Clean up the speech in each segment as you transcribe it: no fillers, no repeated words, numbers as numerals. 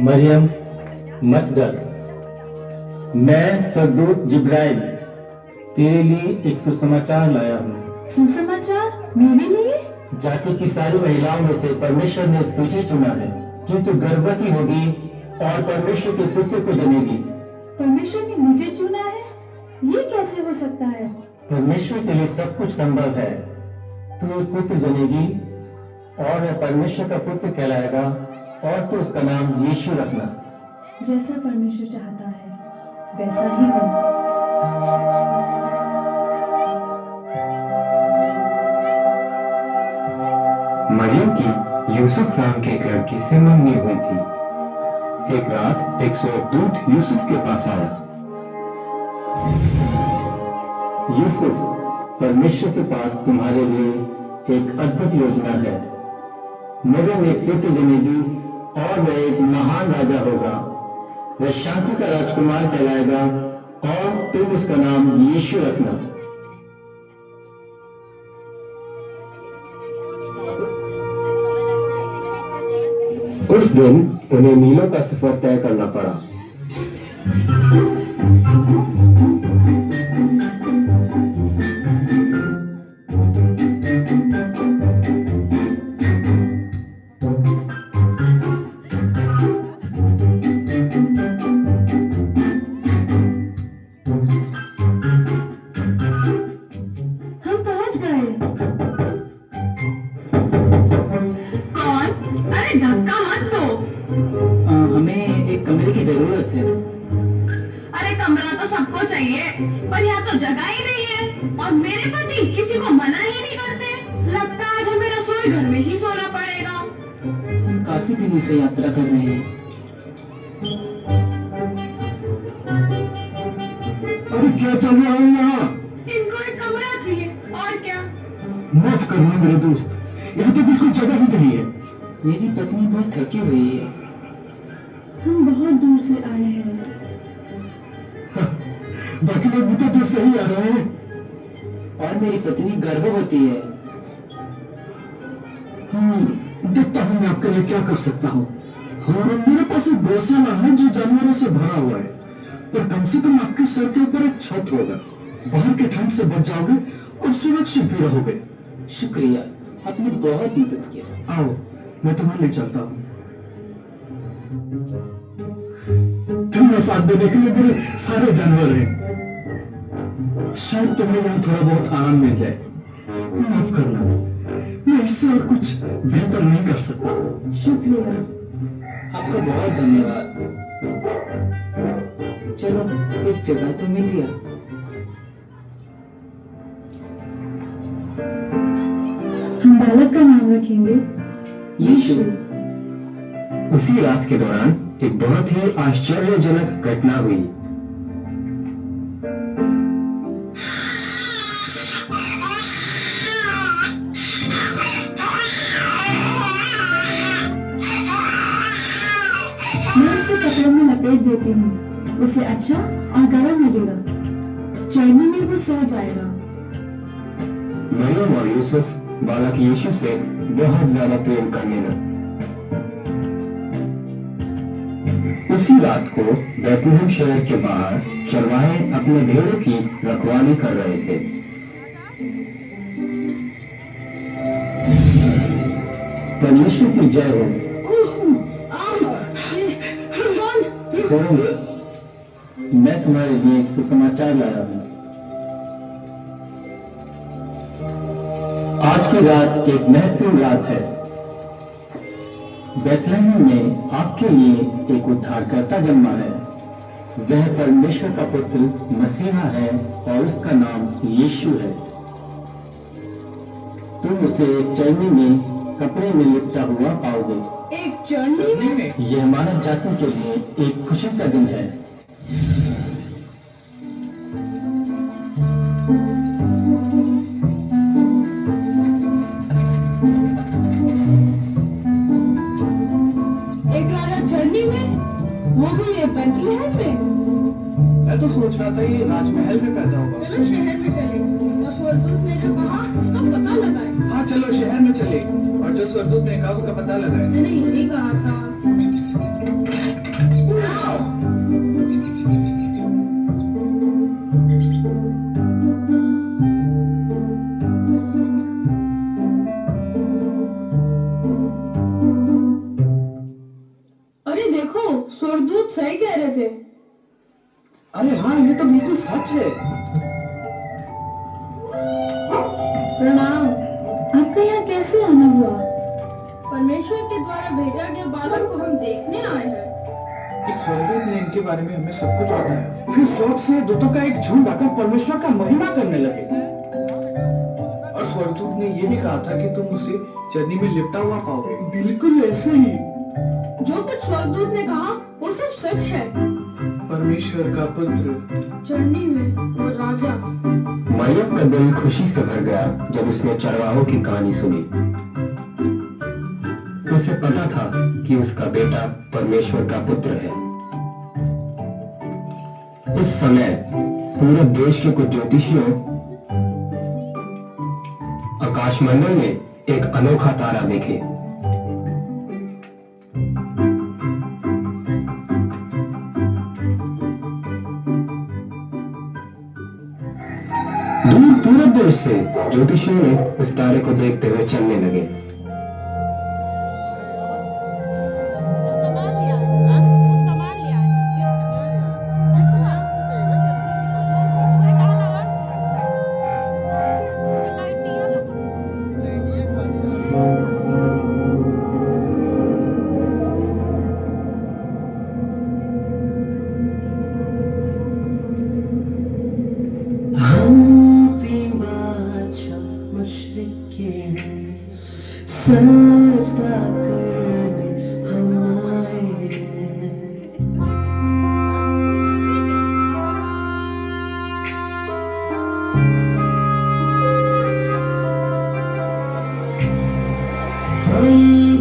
मरियम, मत डर। मैं सरदूत जिब्राइल तेरे लिए एक सुसमाचार लाया हूँ। सुसमाचार मेरे लिए? जाति की सारी महिलाओं में से परमेश्वर ने तुझे चुना है कि तू गर्भवती होगी और परमेश्वर के पुत्र को जनेगी। परमेश्वर ने मुझे चुना है? ये कैसे हो सकता है? परमेश्वर के लिए सब कुछ संभव है। तू एक पुत्र जनेगी और वह परमेश्वर का पुत्र कहलाएगा और तू उसका नाम यीशु रखना। जैसा परमेश्वर चाहता है वैसा ही हो। मरियम की यूसुफ नाम के एक लड़के से मंगनी हुई थी। एक रात एक स्वर्गदूत यूसुफ के पास आया। यूसुफ, परमेश्वर के पास तुम्हारे लिए एक अद्भुत योजना है। मरियम एक पुत्र जनेगी और वह एक महान राजा होगा। वह शांति का राजकुमार कहलाएगा और तुम उसका नाम यीशु रखना। उस दिन उन्हें मीलों का सफर तय करना पड़ा। हम पहुंच गए। कौन? अरे धक्का मत दो। हमें एक कमरे की जरूरत है। अरे कमरा तो सबको चाहिए, पर यहाँ तो जगह ही नहीं है और मेरे पति किसी को मना ही नहीं करते। लगता है आज हमें रसोई घर में ही सोना पड़ेगा। हम काफी दिनों से यात्रा कर रहे हैं। अरे क्या चल रहा है यहाँ? इनको एक कमरा चाहिए और क्या। माफ करना मेरे दोस्त, यहाँ तो बिल्कुल जगह ही नहीं है। मेरी पत्नी बहुत थकी हुई है। हम बहुत दूर से आए हैं। बाकी लोग भी तो दूर से ही आ रहे हैं। और मेरी पत्नी गर्भवती है। देखता हूँ मैं आपके लिए क्या कर सकता हूँ। हाँ, मेरे पास एक गौशाला है जो जानवरों से भरा हुआ है, पर कम से कम आपके सर के ऊपर एक छत होगा। बाहर के ठंड से बच जाओगे और सुरक्षित भी रहोगे। शुक्रिया, आपने बहुत मदद किया। आओ, मैं तुम्हें ले चलता हूँ। तुम्हें साथ देने के लिए मेरे सारे जानवर हैं। शायद तुम्हें यहाँ थोड़ा बहुत आराम मिल जाए। माफ करना, मैं इससे और कुछ बेहतर नहीं कर सकता। शुक्रिया। आपका बहुत धन्यवाद। चलो, एक जगह तो मिल गया। हम बालक का नाम रखेंगे यीशु। उसी रात के दौरान एक बहुत ही आश्चर्यजनक घटना हुई। मैं उसे कपड़ों में लपेट देती हूँ। उसे अच्छा और गर्म लगेगा। चरनी में वो सो जाएगा। मरियम और यूसुफ बालक यीशु से बहुत ज्यादा प्रेम करने लगे। उसी रात को बैतलहम शहर के बाहर चरवाहे अपने भेड़ों की रखवाली कर रहे थे। परमेश्वर की जय हो। मैं तुम्हारे लिए एक सुसमाचार लाया हूँ। आज की रात एक महत्वपूर्ण रात है। बैतलहम में आपके लिए एक उद्धारकर्ता जन्मा है। वह परमेश्वर का पुत्र मसीहा है और उसका नाम यीशु है। तुम उसे एक चरनी में कपड़े में लिपटा हुआ पाओगे। एक चरनी में? यह मानव जाति के लिए एक खुशी का दिन है। एक राजा चरनी में, वो भी ये बैतलहम में। मैं तो सोच रहा था ये राजमहल में पैदा होगा। चलो शहर में चले और स्वर्गदूत ने जो कहा उसका पता लगाए। हाँ चलो शहर में चले और जो स्वर्गदूत ने कहा उसका पता लगाए। मैंने यही कहा था। देखो स्वर्गदूत सही कह रहे थे। अरे हाँ, ये तो बिल्कुल सच है। प्रणाम। आपका यहाँ कैसे आना हुआ? परमेश्वर के द्वारा भेजा गया बालक को हम देखने आए हैं। एक स्वर्गदूत ने इनके बारे में हमें सब कुछ बताया। फिर स्वर्ग से दूतों का एक झुंड आकर परमेश्वर का महिमा करने लगे। और स्वर्गदूत ने ये भी कहा था कि तुम उसे चरनी में लिपटा हुआ पाओगे। बिल्कुल ऐसे ही। जो कुछ स्वर्गदूत ने कहा वो सब सच है। परमेश्वर का पुत्र चरनी में वो राजा। मरियम का दिल खुशी से भर गया जब उसने चरवाहों की कहानी सुनी। उसे पता था कि उसका बेटा परमेश्वर का पुत्र है। उस समय पूरे देश के कुछ ज्योतिषियों आकाशमंडल में एक अनोखा तारा देखे। दूर पूरब देश से ज्योतिषियों ने उस तारे को देखते हुए चलने लगे। सजदा करने हम आए हैं। हम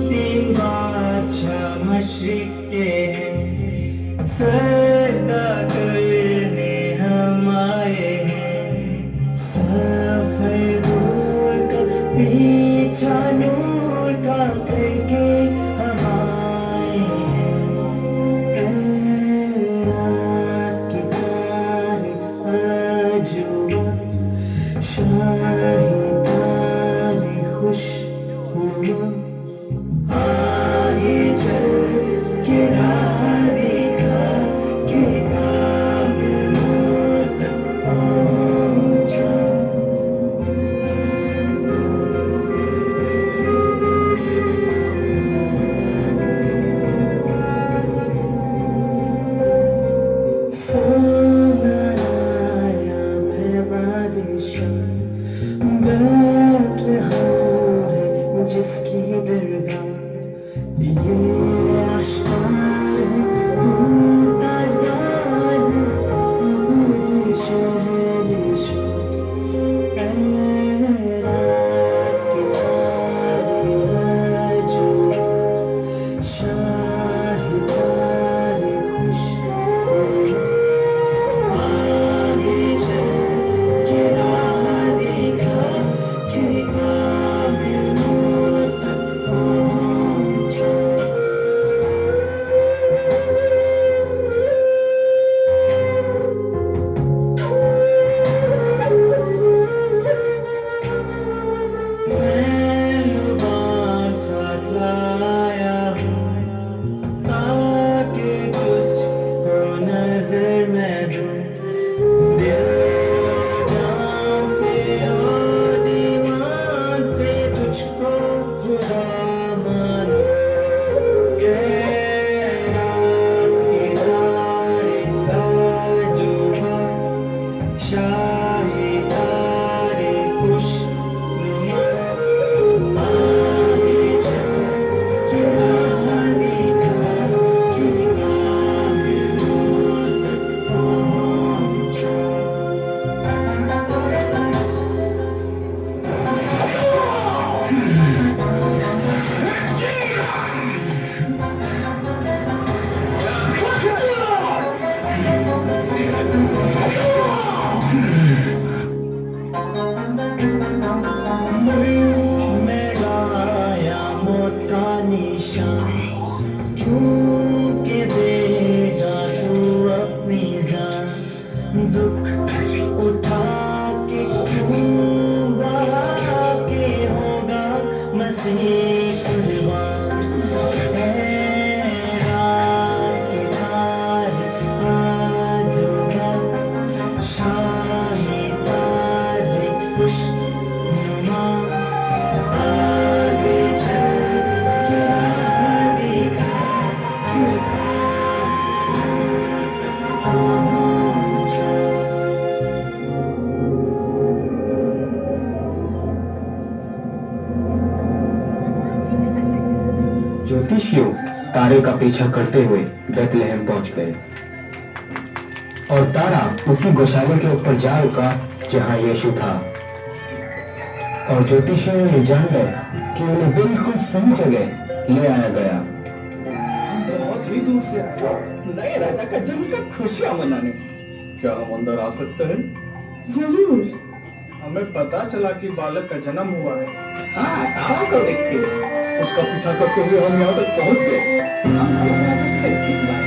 तीन बादशाह मशरिक के हैं, सजदा करने हम आए हैं। सफेद नूर का पीछा नूर का करके हम आए हैं। ऐ रात की तारे अजूबा, शाही तारे खुशनुमा, आगे चल के राह दिखा के काबिलों तक पहुंचा। सोना आया मैं बादशाह, बैठ हूँ है जिसकी दरगाह। ये आशिकान तू ताजदार अपने शहंशाह। ऐ रात की तारे अजूबा, शाही तारे खुशनुमा, आगे चल के राह दिखा के काबिलों तक पहुंचा। मैं लुबान साथ लाया हूँ ताकि तुझको नजर मैं दूँ। दिल जान से और ईमान से तुझको खुदा मानूं। तेरा किनारे ताजुबा, शाही तारे खुशनुमा, आगे चल के राह दिखा के काबिलों तक पहुंचा। मैं लाया मौत का निशान, क्योंकि भेजा तू अपनी जान। दुख उठा के क्यों बढ़ा के होगा मसीह कुर्बान। ऐ रात ज्योतिषियों तारे का पीछा करते हुए बेथलेहम पहुंच गए और तारा उसी गौशाले के ऊपर जा रुका जहां यीशु था। और ज्योतिषियों ये जान गए कि उन्हें बिल्कुल सही जगह ले आया गया। हम बहुत ही दूर से आए नए राजा का जन्म का खुशियां मनाने। क्या हम अंदर आ सकते हैं? जरूर। हमें पता चला कि बालक का जन्म हुआ है। हाँ, तारों को देख के उसका पीछा करते हुए हम यहाँ तक पहुँच गए। हम ठीक लाए।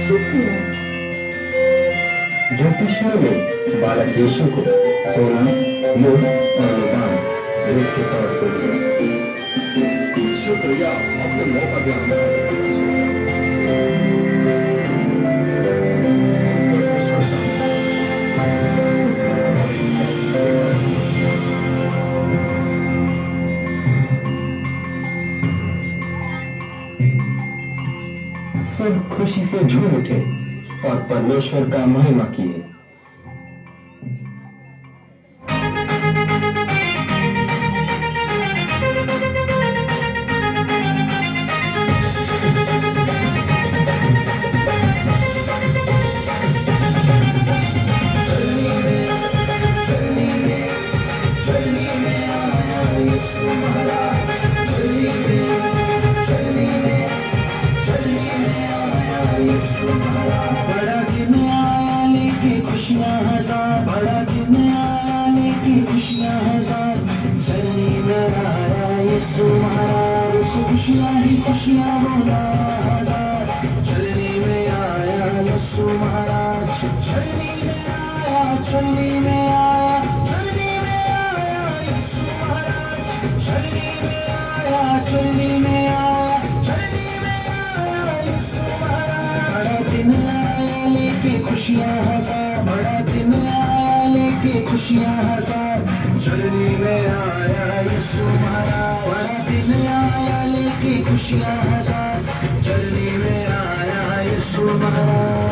शुक्रिया। ज्योतिषियों ने बालक यीशु को सोना, मोम और रुपान भेंट के तौर पर दिया। शुक्रिया, आपने मौका दिया। सब खुशी से झूम उठे और परमेश्वर का महिमा किए। बड़ा दिन आया लेके खुशियां हजार, बड़ा दिन आया लेके खुशियां हजार, चलनी में आया यीशु महाराज, खुशियां ही खुशियां बोला हजार, चलनी में आया यीशु महाराज, चलनी में आया, चलनी में आया, चलनी में आया यीशु महाराज, चलनी में आया, चलनी में आया, चलनी में आया यीशु महाराज। बड़ा दिन आया लेके खुशियां हजार, बड़ा दिन आया लेके खुशियां हजार, चलनी में आया यीशु महाराज, बड़ा दिन आया लेके खुशियां हजार, चलनी में आया यीशु महाराज।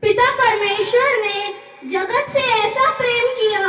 पिता परमेश्वर ने जगत से ऐसा प्रेम किया